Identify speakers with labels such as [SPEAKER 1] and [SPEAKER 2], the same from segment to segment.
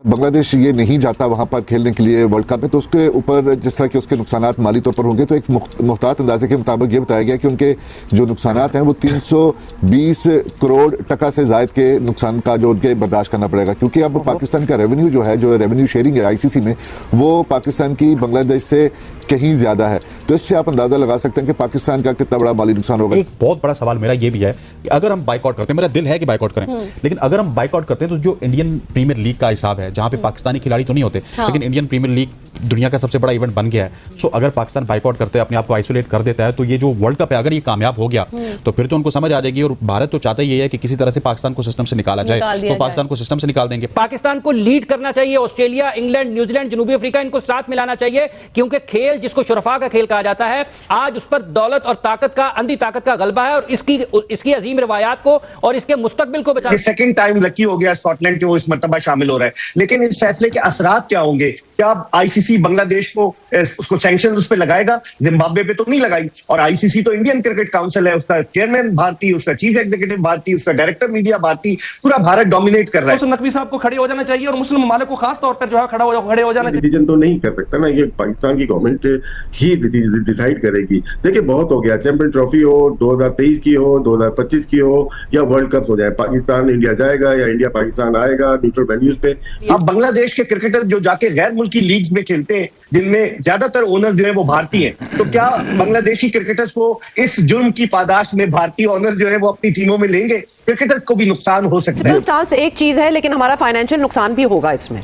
[SPEAKER 1] बांग्लादेश ये नहीं जाता वहां पर खेलने के लिए वर्ल्ड कप में, तो उसके ऊपर जिस तरह के उसके नुकसानात माली तौर पर होंगे, तो एक मुहतात अंदाजे के मुताबिक ये बताया गया कि उनके जो नुकसानात हैं वो 320 करोड़ टका से ज़ायद के नुकसान का जो उनके बर्दाश्त करना पड़ेगा, क्योंकि अब पाकिस्तान का रेवेन्यू जो है, जो रेवेन्यू शेयरिंग है आईसीसी में, वो पाकिस्तान की बांग्लादेश से कहीं ज्यादा है। तो इससे आप अंदाजा लगा सकते हैं कि पाकिस्तान का कितना बड़ा माली नुकसान होगा।
[SPEAKER 2] एक बहुत बड़ा सवाल मेरा ये भी है कि अगर हम बाइकआउट करते हैं, मेरा दिल है कि बाइकआउट करें, लेकिन अगर हम बाइकआउट करते हैं तो जो इंडियन प्रीमियर लीग का हिसाब है, जहां पे पाकिस्तानी खिलाड़ी तो नहीं होते, लेकिन इंडियन प्रीमियर लीग दुनिया का सबसे बड़ा इवेंट बन गया है। सो अगर पाकिस्तान बाइकआउट करते हैं, अपने आप को आइसोलेट कर देता है, तो ये जो वर्ल्ड कप है अगर ये कामयाब हो गया तो फिर तो उनको समझ आ जाएगी, और भारत तो चाहता ही है कि किसी तरह से पाकिस्तान को सिस्टम से निकाला जाए, तो पाकिस्तान को सिस्टम से निकाल देंगे।
[SPEAKER 3] पाकिस्तान को लीड करना चाहिए, ऑस्ट्रेलिया, इंग्लैंड, न्यूजीलैंड, जनूबी अफ्रीका, इनको साथ मिलाना चाहिए, क्योंकि खेल जिसको शुरफा का खेल कहा जाता है, आज उस पर दौलत और ताकत का, अंधी ताकत का गलबा है, और इसकी अजीम रवायात को और इसके मुस्तकबिल को बचा।
[SPEAKER 4] सेकंड टाइम लकी हो गया स्कॉटलैंड के वो इस मर्तबा शामिल हो रहा है, लेकिन इस फैसले के असरात क्या होंगे? क्या आईसीसी बांग्लादेश को उसको सैंक्शन उस पर लगाएगा? जिम्बाब्वे पे तो नहीं लगाई, और आईसीसी तो इंडियन क्रिकेट काउंसिल है, उसका चेयरमैन भारतीय, उसका चीफ एग्जीक्यूटिव भारतीय, उसका डायरेक्टर मीडिया भारतीय, पूरा भारत डोमिनेट कर रहा है।
[SPEAKER 5] नकवी साहब को खड़े हो जाना चाहिए और मुस्लिम ममालिक को खास तौर पर जो है खड़े हो जाना चाहिए।
[SPEAKER 6] डिसीजन तो नहीं कर सकता ना, ये पाकिस्तान की गवर्नमेंट ही डिसाइड करेगी। देखिए बहुत हो गया, चैंपियन ट्रॉफी हो, 2023 की हो, 2025 की हो, या वर्ल्ड कप हो जाए, पाकिस्तान इंडिया जाएगा या इंडिया पाकिस्तान आएगा न्यूट्रल वेन्यूज पे।
[SPEAKER 4] अब बांग्लादेश के क्रिकेटर जो जाके गैर मुल्की लीग्स में खेलते हैं, जिनमें ज्यादातर ओनर जो है वो भारतीय हैं, तो क्या बांग्लादेशी क्रिकेटर्स को इस जुर्म की पादाश में भारतीय ओनर जो है वो अपनी टीमों में लेंगे? क्रिकेटर को भी नुकसान हो सकता है।
[SPEAKER 7] स्टार्स एक चीज है, लेकिन हमारा फाइनेंशियल नुकसान भी होगा इसमें।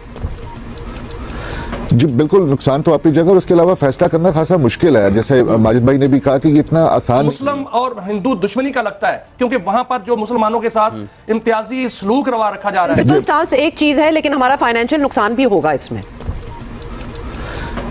[SPEAKER 1] जी बिल्कुल, नुकसान तो आपकी जगह, और उसके अलावा फैसला करना खासा मुश्किल है। जैसे माजिद भाई ने भी कहा कि ये इतना आसान
[SPEAKER 5] मुस्लिम और हिंदू दुश्मनी का लगता है, क्योंकि वहां पर जो मुसलमानों के साथ इम्तियाजी सलूक रवा रखा जा रहा है।
[SPEAKER 7] स्टार्स एक चीज है, लेकिन हमारा फाइनेंशियल नुकसान भी होगा इसमें।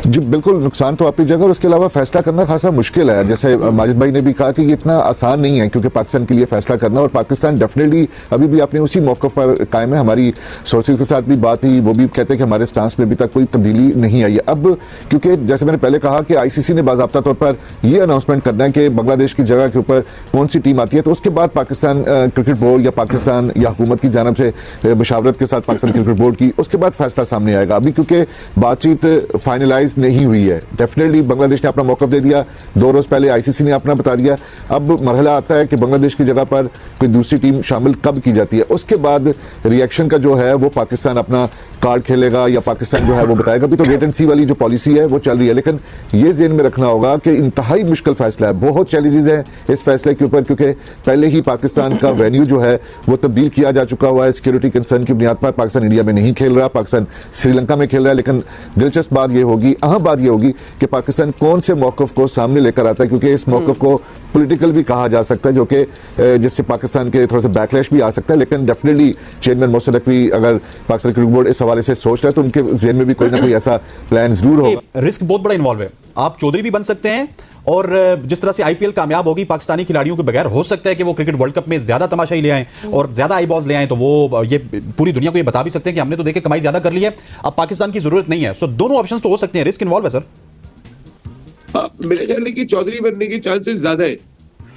[SPEAKER 1] जी बिल्कुल, नुकसान तो आपकी जगह, और उसके अलावा फैसला करना खासा मुश्किल है। जैसे माजिद भाई ने भी कहा कि ये इतना आसान नहीं है, क्योंकि पाकिस्तान के लिए फैसला करना, और पाकिस्तान डेफिनेटली अभी भी अपने उसी मौक़िफ़ पर कायम है। हमारी सोर्सेज के साथ भी बात हुई, वो भी कहते हैं कि हमारे स्टांस में अभी तक कोई तब्दीली नहीं आई है। अब क्योंकि जैसे मैंने पहले कहा कि आईसीसी ने बाज़ाब्ता तौर पर यह अनाउंसमेंट करना है कि बांग्लादेश की जगह के ऊपर कौन सी टीम आती है, तो उसके बाद पाकिस्तान क्रिकेट बोर्ड या पाकिस्तान या हुकूमत की जानिब से मुशावरत के साथ पाकिस्तान क्रिकेट बोर्ड की, उसके बाद फैसला सामने आएगा। अभी क्योंकि बातचीत फाइनलाइज नहीं हुई है, डेफिनेटली बांग्लादेश ने अपना मौक़िफ़ दे दिया, 2 रोज पहले आईसीसी ने अपना बता दिया। अब मरहला आता है कि बांग्लादेश की जगह पर कोई दूसरी टीम शामिल कब की जाती है, उसके बाद रिएक्शन का जो है वो पाकिस्तान अपना कार्ड खेलेगा या पाकिस्तान जो है वो बताएगा। अभी तो वेट एंड सी वाली जो पॉलिसी है वो चल रही है, लेकिन ये ज़हन में रखना होगा कि इंतहाई मुश्किल फैसला है, बहुत चैलेंजेस हैं इस फैसले के ऊपर, क्योंकि पहले ही पाकिस्तान का वेन्यू जो है वो तब्दील किया जा चुका हुआ है सिक्योरिटी कंसर्न की बुनियाद पर। पाकिस्तान इंडिया में नहीं खेल रहा, पाकिस्तान श्रीलंका में खेल रहा है। लेकिन दिलचस्प बात ये होगी, अहम बात ये होगी कि पाकिस्तान कौन से मौक़िफ़ को सामने लेकर आता है, क्योंकि इस मौक़िफ़ को पॉलिटिकल भी कहा जा सकता है, जो कि जिससे पाकिस्तान के थोड़ा सा बैकलैश भी आ सकता है। लेकिन डेफिनेटली चेयरमैन मोहसिन नकवी अगर पाकिस्तान क्रिकेट बोर्ड इस हवाले से सोच रहा है, तो उनके ज़हन में भी कोई ना कोई ऐसा प्लान जरूर होगा।
[SPEAKER 2] रिस्क बहुत बड़ा इन्वॉल्व है, आप चौधरी भी बन सकते हैं, और जिस तरह से आईपीएल कामयाब होगी पाकिस्तानी खिलाड़ियों के बगैर, हो सकता है कि वो क्रिकेट वर्ल्ड कप में ज्यादा तमाशाई ले आए और ज्यादा आई बॉल्स ले आए, तो वो ये पूरी दुनिया को ये बता भी सकते हैं कि हमने तो देखे कमाई ज्यादा कर ली है, अब पाकिस्तान की जरूरत नहीं है। सो दोनों ऑप्शन तो हो सकते हैं, रिस्क इन्वॉल्व है सर।
[SPEAKER 8] मेरे ख्याल है कि चौधरी बनने की चांसेस ज्यादा है।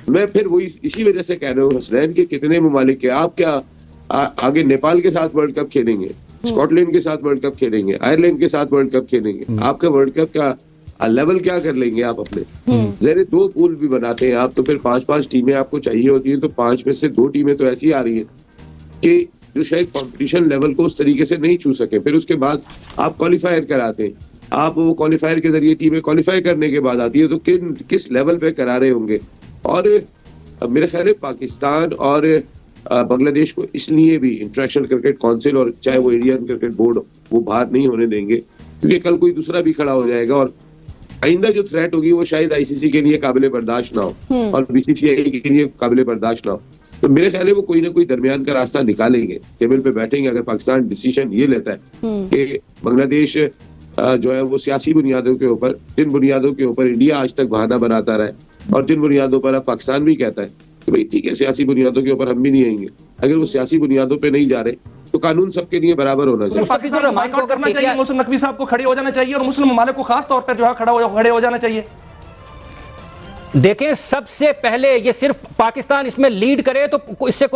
[SPEAKER 8] मैं फिर वही इसी वजह से कह रहा हूँ, हसनैन के कितने ममालिक के, आप क्या आगे नेपाल के साथ वर्ल्ड कप खेलेंगे, स्कॉटलैंड के साथ वर्ल्ड कप खेलेंगे, आयरलैंड के साथ वर्ल्ड कप खेलेंगे, आपका वर्ल्ड कप का लेवल क्या कर लेंगे आप अपने? जरा 2 पूल भी बनाते हैं आप, तो फिर 5-5 टीमें आपको चाहिए होती हैं, तो 5 में से 2 टीमें तो ऐसी आ रही हैं कि जो शायद कंपटीशन लेवल को उस तरीके से नहीं छू सके। फिर उसके बाद आप क्वालिफायर कराते हैं, आप वो क्वालिफायर के जरिए टीमें क्वालिफाई करने के बाद आती है, तो किस लेवल पे करा रहे होंगे। और मेरे ख्याल है पाकिस्तान और बांग्लादेश को इसलिए भी इंटरनेशनल क्रिकेट काउंसिल और चाहे वो इंडियन क्रिकेट बोर्ड वो बाहर नहीं होने देंगे, क्योंकि कल कोई दूसरा भी खड़ा हो जाएगा और आइंदा जो थ्रेट होगी वो शायद आईसीसी के लिए काबिले बर्दाश्त ना हो और बीसीसीआई के लिए काबिले बर्दाश्त ना हो। तो मेरे ख्याल है वो कोई ना कोई दरमियान का रास्ता निकालेंगे, टेबल पे बैठेंगे। अगर पाकिस्तान डिसीजन ये लेता है कि बांग्लादेश जो है वो सियासी बुनियादों के ऊपर, जिन बुनियादों के ऊपर इंडिया आज तक बहाना बनाता रहा है और जिन बुनियादों पर अब पाकिस्तान भी कहता है कि भाई ठीक है सियासी बुनियादों के ऊपर हम भी नहीं आएंगे, अगर वो सियासी बुनियादों पे नहीं जा रहे तो कानून सबके लिए बराबर होना चाहिए।
[SPEAKER 5] पाकिस्तान बाइकआउट करना चाहिए, मुस्लिम नकवी साहब को खड़े हो जाना चाहिए और मुस्लिम ममालिक को खास तौर पर जो है खड़े हो जाना चाहिए।
[SPEAKER 3] देखें, सबसे पहले ये सिर्फ पाकिस्तान इसमें लीड करे तो इससे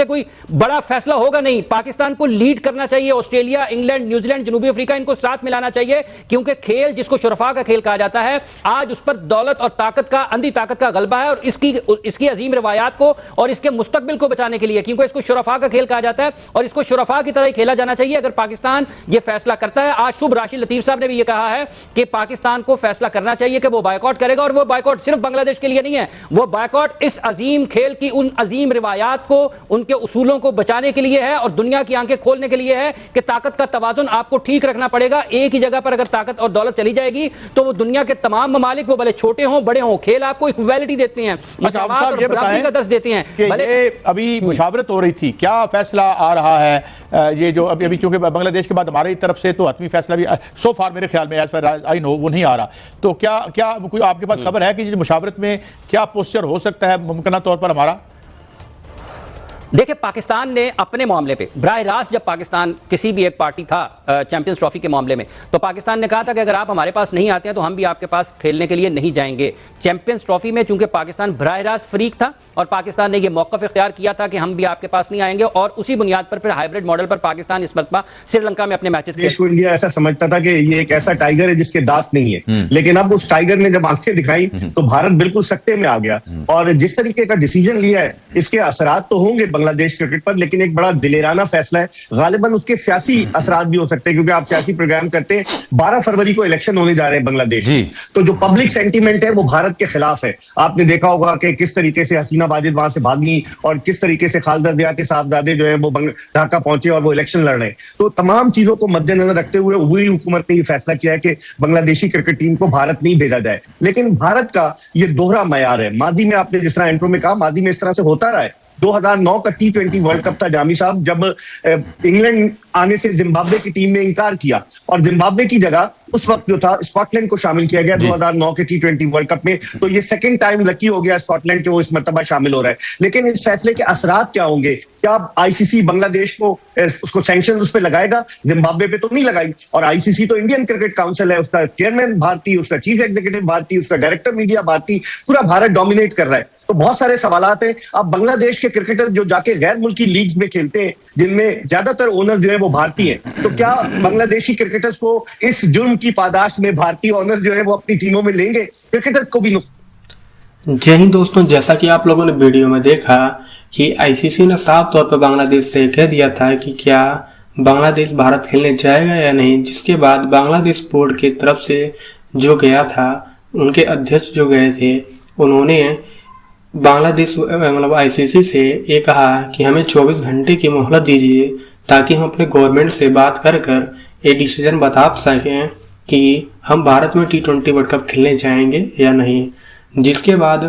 [SPEAKER 3] कोई बड़ा फैसला होगा नहीं। पाकिस्तान को लीड करना चाहिए। ऑस्ट्रेलिया, इंग्लैंड, न्यूजीलैंड, जनूबी अफ्रीका, इनको साथ मिलाना चाहिए, क्योंकि खेल जिसको शुरफा का खेल कहा जाता है, आज उस पर दौलत और ताकत का, अंधी ताकत का गलबा है। और इसकी अजीम रवायात को और इसके मुस्तकबिल को बचाने के लिए, क्योंकि इसको शुरफा का खेल कहा जाता है और इसको शुरफा की तरह ही खेला जाना चाहिए। अगर पाकिस्तान ये फैसला करता है, आज शुभ राशिद लतीफ साहब ने भी ये कहा है कि पाकिस्तान को फैसला करना चाहिए कि वो बायकॉट करेगा, और वो बायकॉट सिर्फ बांग्लादेश के लिए नहीं है, वो बायकॉट इस अजीम खेल की उन अजीम रिवायात को, उनके उसूलों को बचाने के लिए है और दुनिया की आंखें खोलने के लिए है कि ताकत का तवाजुन आपको ठीक रखना पड़ेगा। एक ही जगह पर अगर ताकत और दौलत चली जाएगी तो वो दुनिया के तमाम ममालिक, वो भले छोटे हों बड़े हों, खेल आपको इक्वालिटी देते हैं, बराबरी का दर्ज देते हैं।
[SPEAKER 9] ये अभी मुशावरत हो रही थी, क्या फैसला आ रहा है? ये जो अभी चूंकि बांग्लादेश के बाद हमारी तरफ से तो हतमी फैसला भी सो फार मेरे ख्याल में, एज फार आई नो, वो नहीं आ रहा। तो क्या कोई आपके पास खबर है कि मुशावरत में क्या पोस्चर हो सकता है मुमकिन तौर पर हमारा?
[SPEAKER 3] देखिए, पाकिस्तान ने अपने मामले पे बराह रास्त, जब पाकिस्तान किसी भी एक पार्टी था चैंपियंस ट्रॉफी के मामले में, तो पाकिस्तान ने कहा था कि अगर आप हमारे पास नहीं आते हैं तो हम भी आपके पास खेलने के लिए नहीं जाएंगे। चैंपियंस ट्रॉफी में चूंकि पाकिस्तान बराह रास्त फरीक था और पाकिस्तान ने यह मौक़िफ़ इख्तियार किया था कि हम भी आपके पास नहीं आएंगे, और उसी बुनियाद पर फिर हाइब्रिड मॉडल पर पाकिस्तान इस मरतबा श्रीलंका में अपने मैचेस
[SPEAKER 4] देश को इंडिया ऐसा समझता था कि ये एक ऐसा टाइगर है जिसके दांत नहीं है, लेकिन अब उस टाइगर ने जब आंखें दिखाई तो भारत बिल्कुल सख्ते में आ गया। और जिस तरीके का डिसीजन लिया है, इसके असरात तो होंगे बांग्लादेश क्रिकेट पर, लेकिन एक बड़ा दिलेराना फैसला है। गालिबन उसके सियासी असरात भी हो सकते हैं, क्योंकि आप सियासी प्रोग्राम करते हैं। 12 फरवरी को इलेक्शन होने जा रहे हैं बांग्लादेश, तो जो पब्लिक सेंटीमेंट है वो भारत के खिलाफ है। आपने देखा होगा कि किस तरीके से हसीना वाजिद वहां से भागी और किस तरीके से खालिदा जिया के साहबजादे जो है वो ढाका पहुंचे और वो इलेक्शन लड़ रहे हैं। तो तमाम चीजों को मद्देनजर रखते हुए हुई हुकूमत ने यह फैसला किया है कि बांग्लादेशी क्रिकेट टीम को भारत नहीं भेजा जाए। लेकिन भारत का ये दोहरा मयार है। मादी में आपने जिस तरह इंट्रो में कहा, मादी में इस तरह से होता रहा है। 2009 का T20 वर्ल्ड कप था जामी साहब, जब इंग्लैंड आने से जिम्बाब्वे की टीम ने इनकार किया और जिम्बाब्वे की जगह उस वक्त जो था स्कॉटलैंड को शामिल किया गया 2009 के T20 वर्ल्ड कप में। तो ये सेकंड टाइम लकी हो गया स्कॉटलैंड के वो इस मर्तबा शामिल हो रहा है। लेकिन इस फैसले के असरात क्या होंगे? क्या आईसीसी बांग्लादेश को उसको सैंक्शन उस पर लगाएगा? जिम्बाब्वे पे तो नहीं लगाई। और आईसीसी तो इंडियन क्रिकेट काउंसिल है, उसका चेयरमैन भारतीय, उसका चीफ एग्जीक्यूटिव भारतीय, उसका डायरेक्टर मीडिया भारतीय, पूरा भारत डोमिनेट कर रहा है। तो बहुत सारे सवालात हैं। अब बांग्लादेश के क्रिकेटर जो जाके गैर मुल्की लीग्स में खेलते हैं, जिनमें ज्यादातर ओनर जो है वो भारतीय हैं, तो क्या बांग्लादेशी क्रिकेटर्स को इस जुर्म की पादाश में भारतीय ओनर जो है वो अपनी टीमों में लेंगे? क्रिकेटर को भी
[SPEAKER 10] जय हिंद दोस्तों, जैसा कि आप लोगों ने वीडियो में देखा कि आईसीसी ने साफ तौर पर बांग्लादेश से कह दिया था कि क्या बांग्लादेश भारत खेलने जाएगा या नहीं, जिसके बाद बांग्लादेश बोर्ड की तरफ से जो गया था, उनके अध्यक्ष जो गए थे, उन्होंने बांग्लादेश मतलब आईसीसी से ये कहा कि हमें 24 घंटे की मोहलत दीजिए ताकि हम अपने गवर्नमेंट से बात कर ये डिसीजन बता सकें कि हम भारत में T20 वर्ल्ड कप खेलने जाएंगे या नहीं। जिसके बाद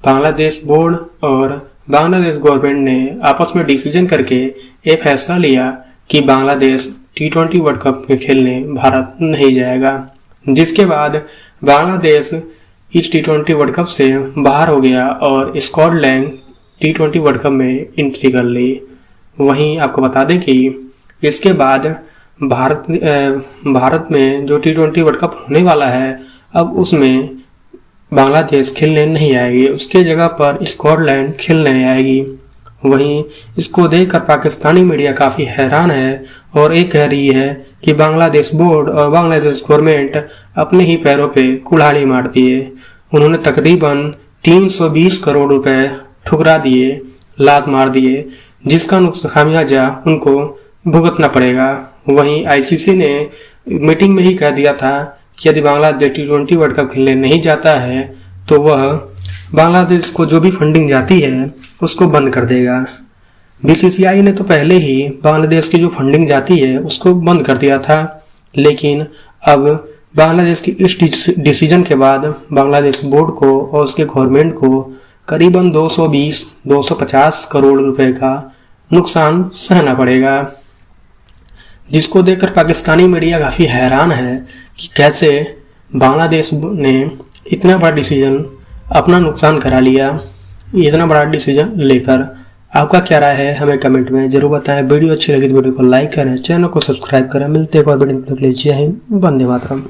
[SPEAKER 10] बांग्लादेश बोर्ड और बांग्लादेश गवर्नमेंट ने आपस में डिसीजन करके ये फैसला लिया कि बांग्लादेश T20 वर्ल्ड कप में खेलने भारत नहीं जाएगा। जिसके बाद बांग्लादेश इस T20 वर्ल्ड कप से बाहर हो गया और स्कॉटलैंड T20 वर्ल्ड कप में एंट्री कर ली। वहीं आपको बता दें कि इसके बाद भारत में जो T20 वर्ल्ड कप होने वाला है, अब उसमें बांग्लादेश खेलने नहीं आएगी, उसके जगह पर स्कॉटलैंड खेलने आएगी। वहीं इसको देखकर पाकिस्तानी मीडिया काफ़ी हैरान है और ये कह रही है कि बांग्लादेश बोर्ड और बांग्लादेश गवर्नमेंट अपने ही पैरों पे कुल्हाड़ी मारती है। उन्होंने तकरीबन 320 करोड़ रुपए ठुकरा दिए, लात मार दिए, जिसका खामियाजा उनको भुगतना पड़ेगा। वहीं आईसीसी ने मीटिंग में ही कह दिया था कि यदि बांग्लादेश T20 वर्ल्ड कप खेलने नहीं जाता है तो वह बांग्लादेश को जो भी फंडिंग जाती है उसको बंद कर देगा। बीसीसीआई ने तो पहले ही बांग्लादेश की जो फंडिंग जाती है उसको बंद कर दिया था, लेकिन अब बांग्लादेश की इस डिसीजन के बाद बांग्लादेश बोर्ड को और उसके गवर्नमेंट को करीबन 220-250 करोड़ रुपए का नुकसान सहना पड़ेगा। जिसको देखकर पाकिस्तानी मीडिया काफ़ी हैरान है कि कैसे बांग्लादेश ने इतना बड़ा डिसीजन अपना नुकसान करा लिया, इतना बड़ा डिसीजन लेकर। आपका क्या राय है हमें कमेंट में जरूर बताएं। वीडियो अच्छी लगी तो वीडियो को लाइक करें, चैनल को सब्सक्राइब करें। मिलते हैं एक और वीडियो में, तब तक के लिए जय हिंद, वंदे मातरम।